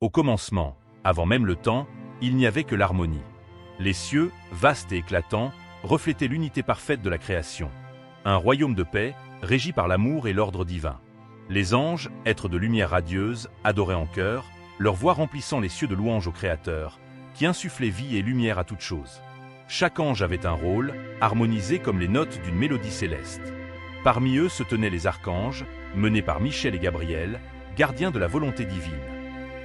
Au commencement, avant même le temps, il n'y avait que l'harmonie. Les cieux, vastes et éclatants, reflétaient l'unité parfaite de la création. Un royaume de paix, régi par l'amour et l'ordre divin. Les anges, êtres de lumière radieuse, adoraient en chœur, leur voix remplissant les cieux de louanges au Créateur, qui insufflait vie et lumière à toutes choses. Chaque ange avait un rôle, harmonisé comme les notes d'une mélodie céleste. Parmi eux se tenaient les archanges, menés par Michel et Gabriel, gardiens de la volonté divine.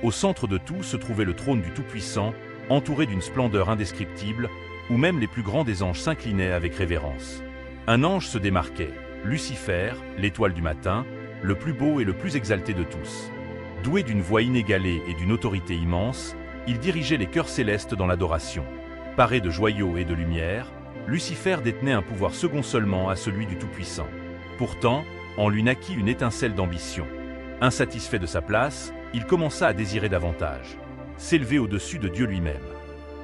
Au centre de tout se trouvait le trône du Tout-Puissant, entouré d'une splendeur indescriptible, où même les plus grands des anges s'inclinaient avec révérence. Un ange se démarquait, Lucifer, l'étoile du matin, le plus beau et le plus exalté de tous. Doué d'une voix inégalée et d'une autorité immense, il dirigeait les chœurs célestes dans l'adoration. Paré de joyaux et de lumière, Lucifer détenait un pouvoir second seulement à celui du Tout-Puissant. Pourtant, en lui naquit une étincelle d'ambition. Insatisfait de sa place, il commença à désirer davantage, s'élever au-dessus de Dieu lui-même.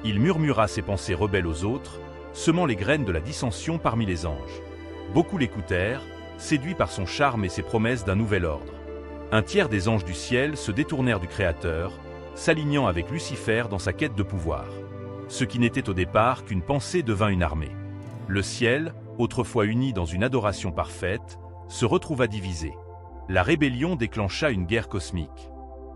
Il murmura ses pensées rebelles aux autres, semant les graines de la dissension parmi les anges. Beaucoup l'écoutèrent, séduits par son charme et ses promesses d'un nouvel ordre. Un tiers des anges du ciel se détournèrent du Créateur, s'alignant avec Lucifer dans sa quête de pouvoir. Ce qui n'était au départ qu'une pensée devint une armée. Le ciel, autrefois uni dans une adoration parfaite, se retrouva divisé. La rébellion déclencha une guerre cosmique.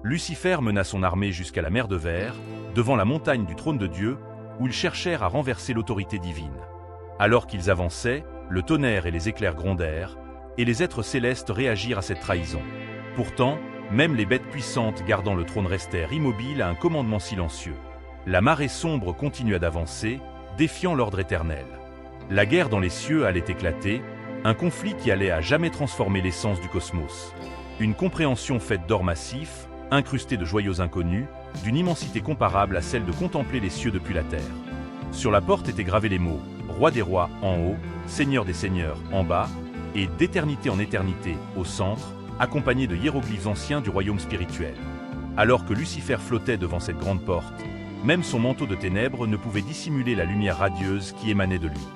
Lucifer mena son armée jusqu'à la mer de Verre, devant la montagne du trône de Dieu, où ils cherchèrent à renverser l'autorité divine. Alors qu'ils avançaient, le tonnerre et les éclairs grondèrent, et les êtres célestes réagirent à cette trahison. Pourtant, même les bêtes puissantes gardant le trône restèrent immobiles à un commandement silencieux. La marée sombre continua d'avancer, défiant l'ordre éternel. La guerre dans les cieux allait éclater, un conflit qui allait à jamais transformer l'essence du cosmos. Une compréhension faite d'or massif, incrusté de joyaux inconnus, d'une immensité comparable à celle de contempler les cieux depuis la terre. Sur la porte étaient gravés les mots « Roi des rois » en haut, « Seigneur des seigneurs » en bas, et « d'éternité en éternité » au centre, accompagnés de hiéroglyphes anciens du royaume spirituel. Alors que Lucifer flottait devant cette grande porte, même son manteau de ténèbres ne pouvait dissimuler la lumière radieuse qui émanait de lui.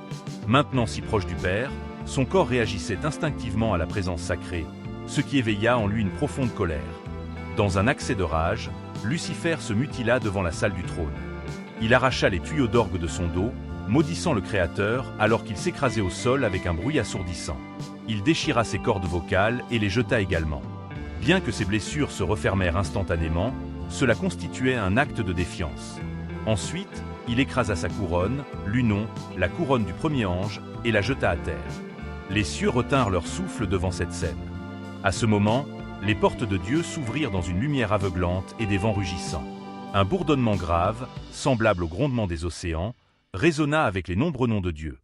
Maintenant si proche du Père, son corps réagissait instinctivement à la présence sacrée, ce qui éveilla en lui une profonde colère. Dans un accès de rage, Lucifer se mutila devant la salle du trône. Il arracha les tuyaux d'orgue de son dos, maudissant le Créateur alors qu'il s'écrasait au sol avec un bruit assourdissant. Il déchira ses cordes vocales et les jeta également. Bien que ses blessures se refermèrent instantanément, cela constituait un acte de défiance. Ensuite, il écrasa sa couronne, Lunon, la couronne du premier ange, et la jeta à terre. Les cieux retinrent leur souffle devant cette scène. À ce moment, les portes de Dieu s'ouvrirent dans une lumière aveuglante et des vents rugissants. Un bourdonnement grave, semblable au grondement des océans, résonna avec les nombreux noms de Dieu.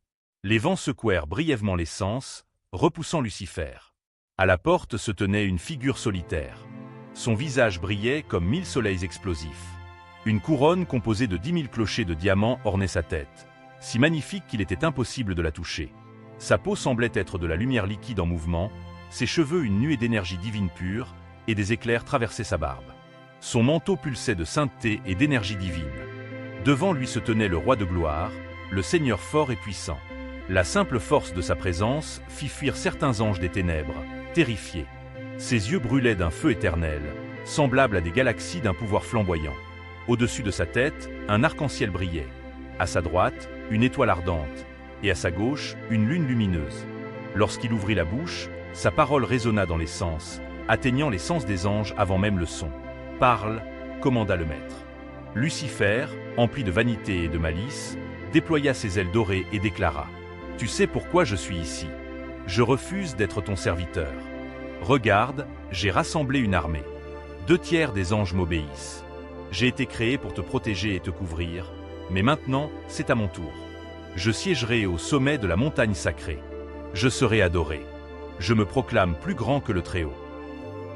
Les vents secouèrent brièvement les sens, repoussant Lucifer. À la porte se tenait une figure solitaire. Son visage brillait comme 1000 soleils explosifs. Une couronne composée de 10 000 clochers de diamants ornait sa tête, si magnifique qu'il était impossible de la toucher. Sa peau semblait être de la lumière liquide en mouvement, ses cheveux une nuée d'énergie divine pure, et des éclairs traversaient sa barbe. Son manteau pulsait de sainteté et d'énergie divine. Devant lui se tenait le roi de gloire, le Seigneur fort et puissant. La simple force de sa présence fit fuir certains anges des ténèbres, terrifiés. Ses yeux brûlaient d'un feu éternel, semblable à des galaxies d'un pouvoir flamboyant. Au-dessus de sa tête, un arc-en-ciel brillait. À sa droite, une étoile ardente, et à sa gauche, une lune lumineuse. Lorsqu'il ouvrit la bouche, sa parole résonna dans les sens, atteignant les sens des anges avant même le son. « Parle », commanda le maître. Lucifer, empli de vanité et de malice, déploya ses ailes dorées et déclara « Tu sais pourquoi je suis ici. Je refuse d'être ton serviteur. Regarde, j'ai rassemblé une armée. 2/3 des anges m'obéissent. J'ai été créé pour te protéger et te couvrir, mais maintenant, c'est à mon tour. Je siégerai au sommet de la montagne sacrée. Je serai adoré. Je me proclame plus grand que le Très-Haut. »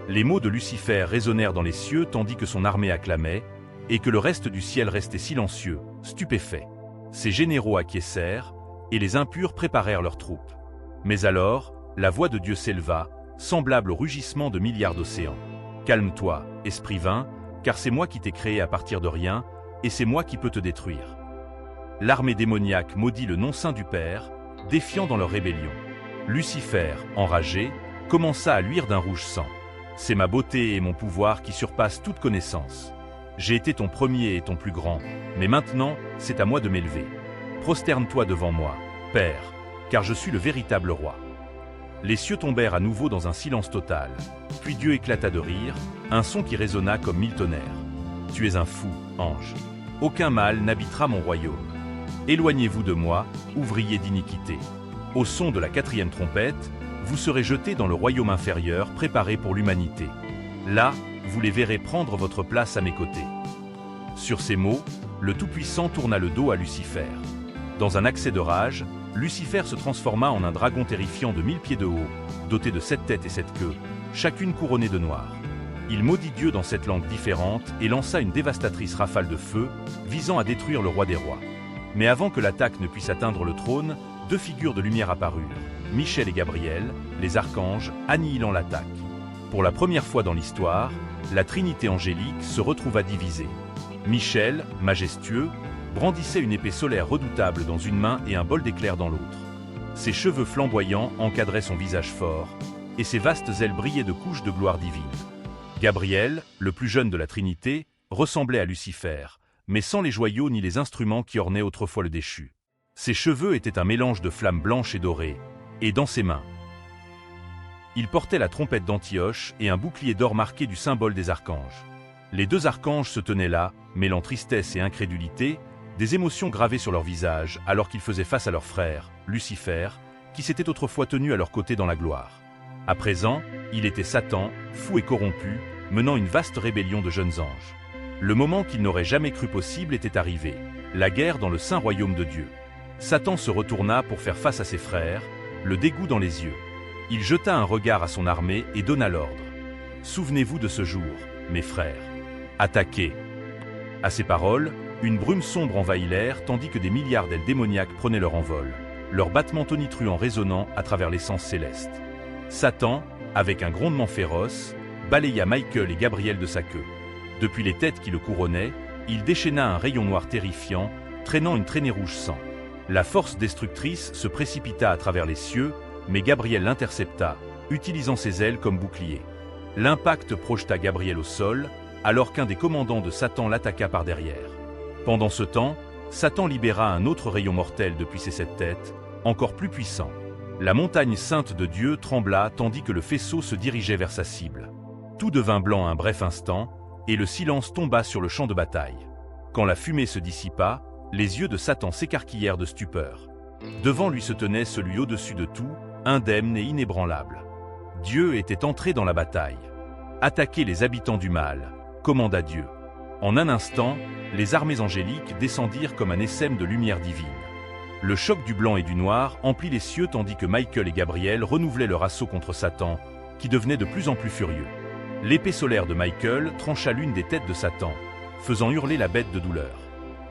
Les mots de Lucifer résonnèrent dans les cieux tandis que son armée acclamait, et que le reste du ciel restait silencieux, stupéfait. Ses généraux acquiescèrent, et les impurs préparèrent leurs troupes. Mais alors, la voix de Dieu s'éleva, semblable au rugissement de milliards d'océans. « Calme-toi, esprit vain, car c'est moi qui t'ai créé à partir de rien, et c'est moi qui peux te détruire. » L'armée démoniaque maudit le nom saint du Père, défiant dans leur rébellion. Lucifer, enragé, commença à luire d'un rouge sang. « C'est ma beauté et mon pouvoir qui surpassent toute connaissance. J'ai été ton premier et ton plus grand, mais maintenant, c'est à moi de m'élever. Prosterne-toi devant moi, Père, car je suis le véritable roi. » Les cieux tombèrent à nouveau dans un silence total. Puis Dieu éclata de rire, un son qui résonna comme 1000 tonnerres. « Tu es un fou, ange. Aucun mal n'habitera mon royaume. Éloignez-vous de moi, ouvriers d'iniquité. Au son de la 4e trompette, vous serez jetés dans le royaume inférieur préparé pour l'humanité. Là, vous les verrez prendre votre place à mes côtés. » Sur ces mots, le Tout-Puissant tourna le dos à Lucifer. Dans un accès de rage, Lucifer se transforma en un dragon terrifiant de 1000 pieds de haut, doté de 7 têtes et 7 queues, chacune couronnée de noir. Il maudit Dieu dans 7 langues différentes et lança une dévastatrice rafale de feu, visant à détruire le roi des rois. Mais avant que l'attaque ne puisse atteindre le trône, 2 figures de lumière apparurent, Michel et Gabriel, les archanges, annihilant l'attaque. Pour la première fois dans l'histoire, la Trinité angélique se retrouva divisée. Michel, majestueux, brandissait une épée solaire redoutable dans une main et un bol d'éclairs dans l'autre. Ses cheveux flamboyants encadraient son visage fort, et ses vastes ailes brillaient de couches de gloire divine. Gabriel, le plus jeune de la Trinité, ressemblait à Lucifer, mais sans les joyaux ni les instruments qui ornaient autrefois le déchu. Ses cheveux étaient un mélange de flammes blanches et dorées, et dans ses mains, il portait la trompette d'Antioche et un bouclier d'or marqué du symbole des archanges. Les 2 archanges se tenaient là, mêlant tristesse et incrédulité, des émotions gravées sur leur visage alors qu'ils faisaient face à leur frère, Lucifer, qui s'était autrefois tenu à leur côté dans la gloire. À présent, il était Satan, fou et corrompu, menant une vaste rébellion de jeunes anges. Le moment qu'il n'aurait jamais cru possible était arrivé, la guerre dans le saint royaume de Dieu. Satan se retourna pour faire face à ses frères, le dégoût dans les yeux. Il jeta un regard à son armée et donna l'ordre. « Souvenez-vous de ce jour, mes frères. Attaquez !» À ces paroles, une brume sombre envahit l'air tandis que des milliards d'ailes démoniaques prenaient leur envol, leurs battements tonitruants résonnant à travers l'essence céleste. Satan, avec un grondement féroce, balaya Michael et Gabriel de sa queue. Depuis les têtes qui le couronnaient, il déchaîna un rayon noir terrifiant, traînant une traînée rouge sang. La force destructrice se précipita à travers les cieux, mais Gabriel l'intercepta, utilisant ses ailes comme bouclier. L'impact projeta Gabriel au sol, alors qu'un des commandants de Satan l'attaqua par derrière. Pendant ce temps, Satan libéra un autre rayon mortel depuis ses 7 têtes, encore plus puissant. La montagne sainte de Dieu trembla tandis que le faisceau se dirigeait vers sa cible. Tout devint blanc un bref instant, et le silence tomba sur le champ de bataille. Quand la fumée se dissipa, les yeux de Satan s'écarquillèrent de stupeur. Devant lui se tenait celui au-dessus de tout, indemne et inébranlable. Dieu était entré dans la bataille. « Attaquez les habitants du mal », commanda Dieu. En un instant, les armées angéliques descendirent comme un essaim de lumière divine. Le choc du blanc et du noir emplit les cieux tandis que Michael et Gabriel renouvelaient leur assaut contre Satan, qui devenait de plus en plus furieux. L'épée solaire de Michael trancha l'une des têtes de Satan, faisant hurler la bête de douleur.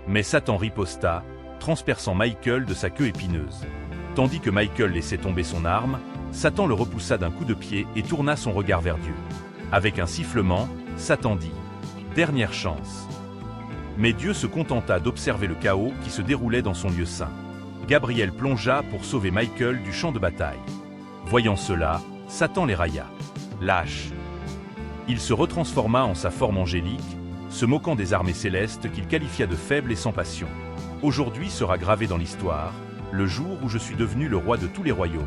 Mais Satan riposta, transperçant Michael de sa queue épineuse. Tandis que Michael laissait tomber son arme, Satan le repoussa d'un coup de pied et tourna son regard vers Dieu. Avec un sifflement, Satan dit « Dernière chance ». Mais Dieu se contenta d'observer le chaos qui se déroulait dans son lieu saint. Gabriel plongea pour sauver Michael du champ de bataille. Voyant cela, Satan les railla. « Lâche !» Il se retransforma en sa forme angélique, se moquant des armées célestes qu'il qualifia de faibles et sans passion. Aujourd'hui sera gravé dans l'histoire, le jour où je suis devenu le roi de tous les royaumes.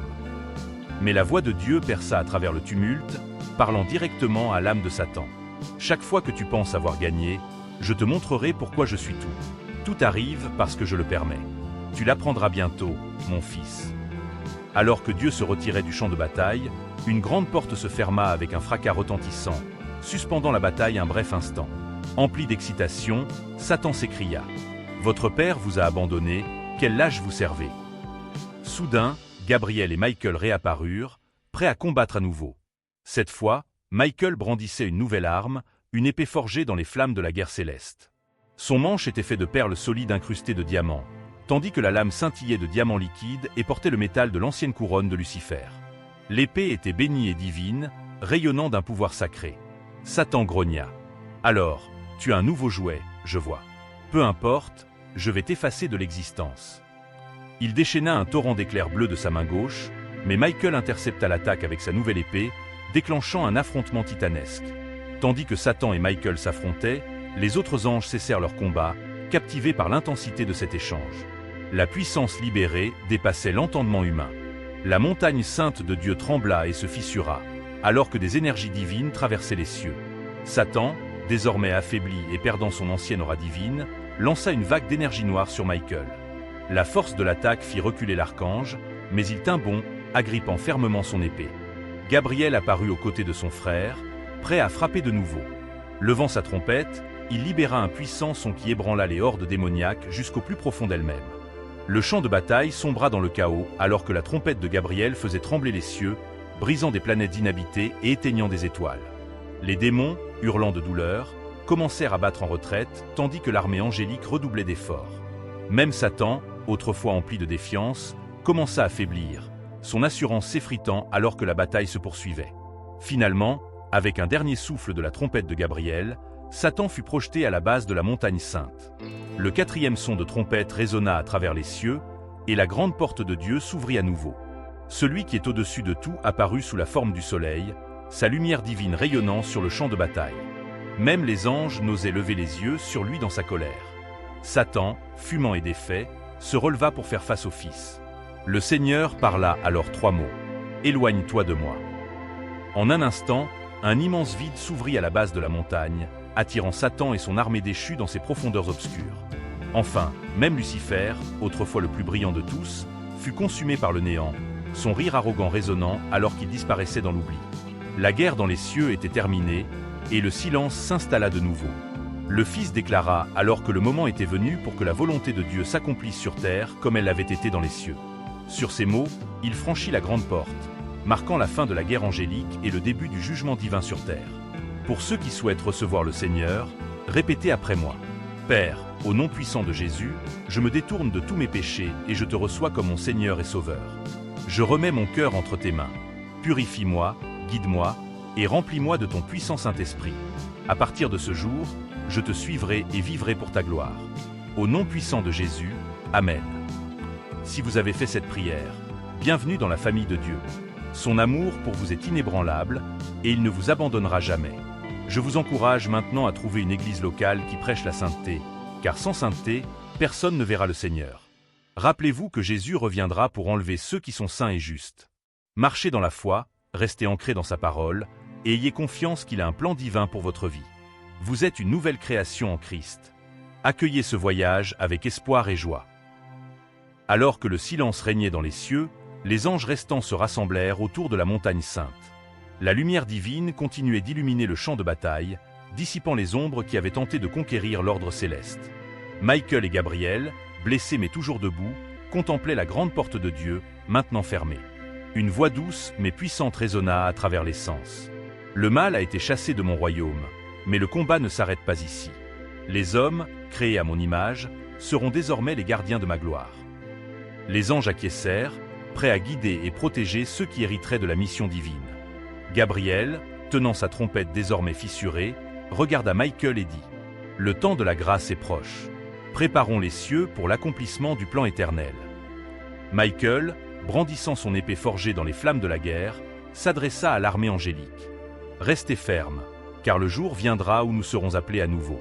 Mais la voix de Dieu perça à travers le tumulte, parlant directement à l'âme de Satan. Chaque fois que tu penses avoir gagné, je te montrerai pourquoi je suis tout. Tout arrive parce que je le permets. Tu l'apprendras bientôt, mon fils. Alors que Dieu se retirait du champ de bataille, une grande porte se ferma avec un fracas retentissant, suspendant la bataille un bref instant. Empli d'excitation, Satan s'écria « Votre père vous a abandonné, quel lâche vous servez ?» Soudain, Gabriel et Michael réapparurent, prêts à combattre à nouveau. Cette fois, Michael brandissait une nouvelle arme, une épée forgée dans les flammes de la guerre céleste. Son manche était fait de perles solides incrustées de diamants, tandis que la lame scintillait de diamants liquides et portait le métal de l'ancienne couronne de Lucifer. L'épée était bénie et divine, rayonnant d'un pouvoir sacré. Satan grogna. « Alors, tu as un nouveau jouet, je vois. Peu importe, je vais t'effacer de l'existence. » Il déchaîna un torrent d'éclairs bleus de sa main gauche, mais Michael intercepta l'attaque avec sa nouvelle épée, déclenchant un affrontement titanesque. Tandis que Satan et Michael s'affrontaient, Les autres anges cessèrent leur combat, captivés par l'intensité de cet échange. La puissance libérée dépassait l'entendement humain. La montagne sainte de Dieu trembla et se fissura, alors que des énergies divines traversaient les cieux. Satan, désormais affaibli et perdant son ancienne aura divine, lança une vague d'énergie noire sur Michael. La force de l'attaque fit reculer l'archange, mais il tint bon, agrippant fermement son épée. Gabriel apparut aux côtés de son frère, prêt à frapper de nouveau. Levant sa trompette, il libéra un puissant son qui ébranla les hordes démoniaques jusqu'au plus profond d'elles-mêmes. Le champ de bataille sombra dans le chaos alors que la trompette de Gabriel faisait trembler les cieux, brisant des planètes inhabitées et éteignant des étoiles. Les démons, hurlant de douleur, commencèrent à battre en retraite tandis que l'armée angélique redoublait d'efforts. Même Satan, autrefois empli de défiance, commença à faiblir, son assurance s'effritant alors que la bataille se poursuivait. Finalement, avec un dernier souffle de la trompette de Gabriel, Satan fut projeté à la base de la montagne sainte. Le quatrième son de trompette résonna à travers les cieux, et la grande porte de Dieu s'ouvrit à nouveau. Celui qui est au-dessus de tout apparut sous la forme du soleil, sa lumière divine rayonnant sur le champ de bataille. Même les anges n'osaient lever les yeux sur lui dans sa colère. Satan, fumant et défait, se releva pour faire face au Fils. Le Seigneur parla alors 3 mots. « Éloigne-toi de moi ». En un instant, un immense vide s'ouvrit à la base de la montagne, attirant Satan et son armée déchue dans ses profondeurs obscures. Enfin, même Lucifer, autrefois le plus brillant de tous, fut consumé par le néant, son rire arrogant résonnant alors qu'il disparaissait dans l'oubli. La guerre dans les cieux était terminée, et le silence s'installa de nouveau. Le Fils déclara alors que le moment était venu pour que la volonté de Dieu s'accomplisse sur terre comme elle l'avait été dans les cieux. Sur ces mots, il franchit la grande porte, marquant la fin de la guerre angélique et le début du jugement divin sur terre. Pour ceux qui souhaitent recevoir le Seigneur, répétez après moi. Père, au nom puissant de Jésus, je me détourne de tous mes péchés et je te reçois comme mon Seigneur et Sauveur. Je remets mon cœur entre tes mains. Purifie-moi, guide-moi, et remplis-moi de ton puissant Saint-Esprit. À partir de ce jour, je te suivrai et vivrai pour ta gloire. Au nom puissant de Jésus, Amen. Si vous avez fait cette prière, bienvenue dans la famille de Dieu. Son amour pour vous est inébranlable, et il ne vous abandonnera jamais. Je vous encourage maintenant à trouver une église locale qui prêche la sainteté, car sans sainteté, personne ne verra le Seigneur. Rappelez-vous que Jésus reviendra pour enlever ceux qui sont saints et justes. Marchez dans la foi, restez ancrés dans sa parole, et ayez confiance qu'il a un plan divin pour votre vie. Vous êtes une nouvelle création en Christ. Accueillez ce voyage avec espoir et joie. Alors que le silence régnait dans les cieux, les anges restants se rassemblèrent autour de la montagne sainte. La lumière divine continuait d'illuminer le champ de bataille, dissipant les ombres qui avaient tenté de conquérir l'ordre céleste. Michael et Gabriel, blessés mais toujours debout, contemplaient la grande porte de Dieu, maintenant fermée. Une voix douce mais puissante résonna à travers les sens. Le mal a été chassé de mon royaume, mais le combat ne s'arrête pas ici. Les hommes, créés à mon image, seront désormais les gardiens de ma gloire. Les anges acquiescèrent, prêts à guider et protéger ceux qui hériteraient de la mission divine. Gabriel, tenant sa trompette désormais fissurée, regarda Michael et dit « Le temps de la grâce est proche. Préparons les cieux pour l'accomplissement du plan éternel. » Michael, brandissant son épée forgée dans les flammes de la guerre, s'adressa à l'armée angélique. « Restez fermes, car le jour viendra où nous serons appelés à nouveau.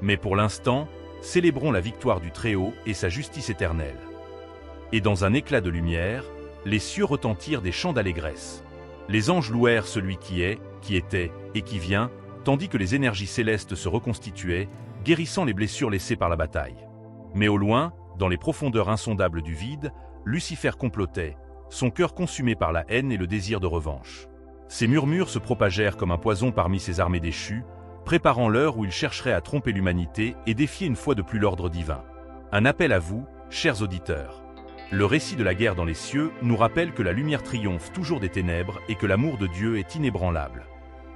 Mais pour l'instant, célébrons la victoire du Très-Haut et sa justice éternelle. » Et dans un éclat de lumière, les cieux retentirent des chants d'allégresse. Les anges louèrent celui qui est, qui était et qui vient, tandis que les énergies célestes se reconstituaient, guérissant les blessures laissées par la bataille. Mais au loin, dans les profondeurs insondables du vide, Lucifer complotait, son cœur consumé par la haine et le désir de revanche. Ses murmures se propagèrent comme un poison parmi ses armées déchues, préparant l'heure où il chercherait à tromper l'humanité et défier une fois de plus l'ordre divin. Un appel à vous, chers auditeurs. Le récit de la guerre dans les cieux nous rappelle que la lumière triomphe toujours des ténèbres et que l'amour de Dieu est inébranlable.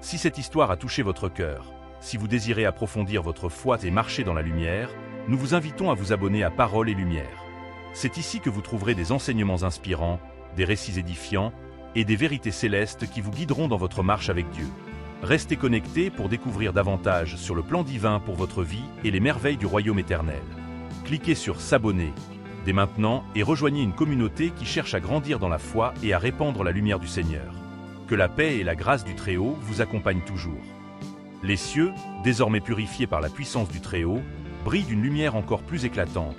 Si cette histoire a touché votre cœur, si vous désirez approfondir votre foi et marcher dans la lumière, nous vous invitons à vous abonner à Parole et Lumière. C'est ici que vous trouverez des enseignements inspirants, des récits édifiants et des vérités célestes qui vous guideront dans votre marche avec Dieu. Restez connectés pour découvrir davantage sur le plan divin pour votre vie et les merveilles du royaume éternel. Cliquez sur S'abonner dès maintenant et rejoignez une communauté qui cherche à grandir dans la foi et à répandre la lumière du Seigneur. Que la paix et la grâce du Très-Haut vous accompagnent toujours. Les cieux, désormais purifiés par la puissance du Très-Haut, brillent d'une lumière encore plus éclatante,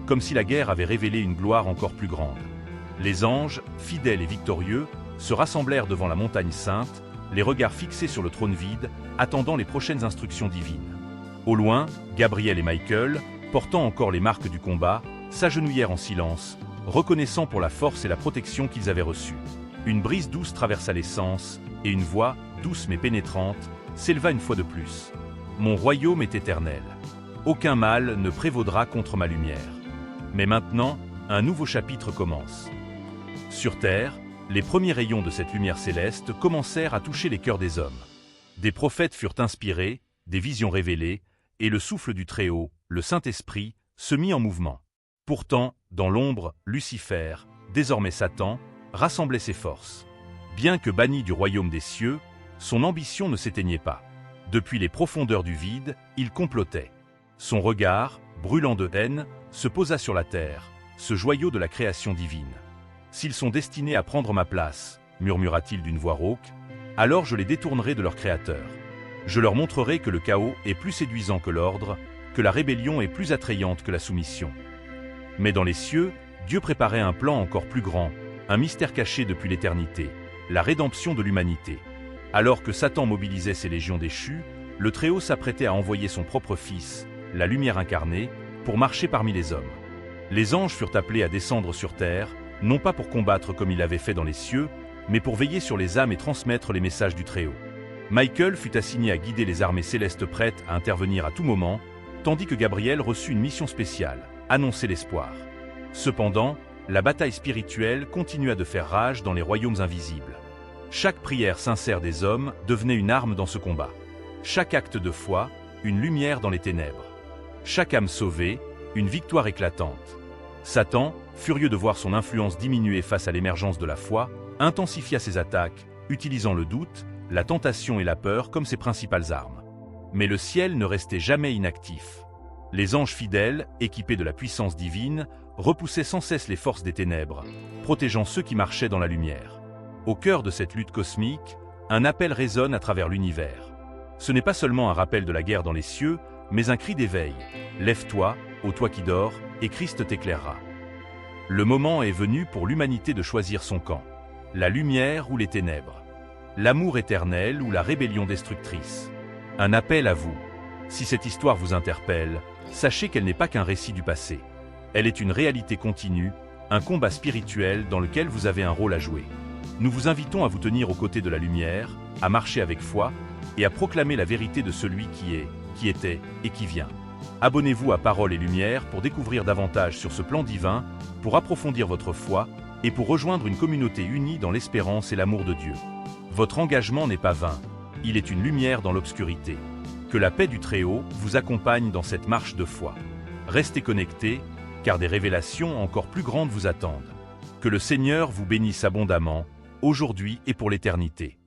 comme si la guerre avait révélé une gloire encore plus grande. Les anges, fidèles et victorieux, se rassemblèrent devant la montagne sainte, les regards fixés sur le trône vide, attendant les prochaines instructions divines. Au loin, Gabriel et Michael, portant encore les marques du combat, s'agenouillèrent en silence, reconnaissant pour la force et la protection qu'ils avaient reçues. Une brise douce traversa l'essence, et une voix, douce mais pénétrante, s'éleva une fois de plus. Mon royaume est éternel. Aucun mal ne prévaudra contre ma lumière. Mais maintenant, un nouveau chapitre commence. Sur terre, les premiers rayons de cette lumière céleste commencèrent à toucher les cœurs des hommes. Des prophètes furent inspirés, des visions révélées, et le souffle du Très-Haut, le Saint-Esprit, se mit en mouvement. Pourtant, dans l'ombre, Lucifer, désormais Satan, rassemblait ses forces. Bien que banni du royaume des cieux, son ambition ne s'éteignait pas. Depuis les profondeurs du vide, il complotait. Son regard, brûlant de haine, se posa sur la terre, ce joyau de la création divine. « S'ils sont destinés à prendre ma place, murmura-t-il d'une voix rauque, alors je les détournerai de leur Créateur. Je leur montrerai que le chaos est plus séduisant que l'ordre, que la rébellion est plus attrayante que la soumission. » Mais dans les cieux, Dieu préparait un plan encore plus grand, un mystère caché depuis l'éternité, la rédemption de l'humanité. Alors que Satan mobilisait ses légions déchues, le Très-Haut s'apprêtait à envoyer son propre Fils, la lumière incarnée, pour marcher parmi les hommes. Les anges furent appelés à descendre sur terre, non pas pour combattre comme il l'avait fait dans les cieux, mais pour veiller sur les âmes et transmettre les messages du Très-Haut. Michael fut assigné à guider les armées célestes prêtes à intervenir à tout moment, tandis que Gabriel reçut une mission spéciale, annoncer l'espoir. Cependant, la bataille spirituelle continua de faire rage dans les royaumes invisibles. Chaque prière sincère des hommes devenait une arme dans ce combat. Chaque acte de foi, une lumière dans les ténèbres. Chaque âme sauvée, une victoire éclatante. Satan, furieux de voir son influence diminuer face à l'émergence de la foi, intensifia ses attaques, utilisant le doute, la tentation et la peur comme ses principales armes. Mais le ciel ne restait jamais inactif. Les anges fidèles, équipés de la puissance divine, repoussaient sans cesse les forces des ténèbres, protégeant ceux qui marchaient dans la lumière. Au cœur de cette lutte cosmique, un appel résonne à travers l'univers. Ce n'est pas seulement un rappel de la guerre dans les cieux, mais un cri d'éveil. Lève-toi, ô toi qui dors, et Christ t'éclairera. Le moment est venu pour l'humanité de choisir son camp. La lumière ou les ténèbres. L'amour éternel ou la rébellion destructrice. Un appel à vous. Si cette histoire vous interpelle, sachez qu'elle n'est pas qu'un récit du passé. Elle est une réalité continue, un combat spirituel dans lequel vous avez un rôle à jouer. Nous vous invitons à vous tenir aux côtés de la lumière, à marcher avec foi et à proclamer la vérité de celui qui est, qui était et qui vient. Abonnez-vous à Parole et Lumière pour découvrir davantage sur ce plan divin, pour approfondir votre foi et pour rejoindre une communauté unie dans l'espérance et l'amour de Dieu. Votre engagement n'est pas vain, il est une lumière dans l'obscurité. Que la paix du Très-Haut vous accompagne dans cette marche de foi. Restez connectés, car des révélations encore plus grandes vous attendent. Que le Seigneur vous bénisse abondamment, aujourd'hui et pour l'éternité.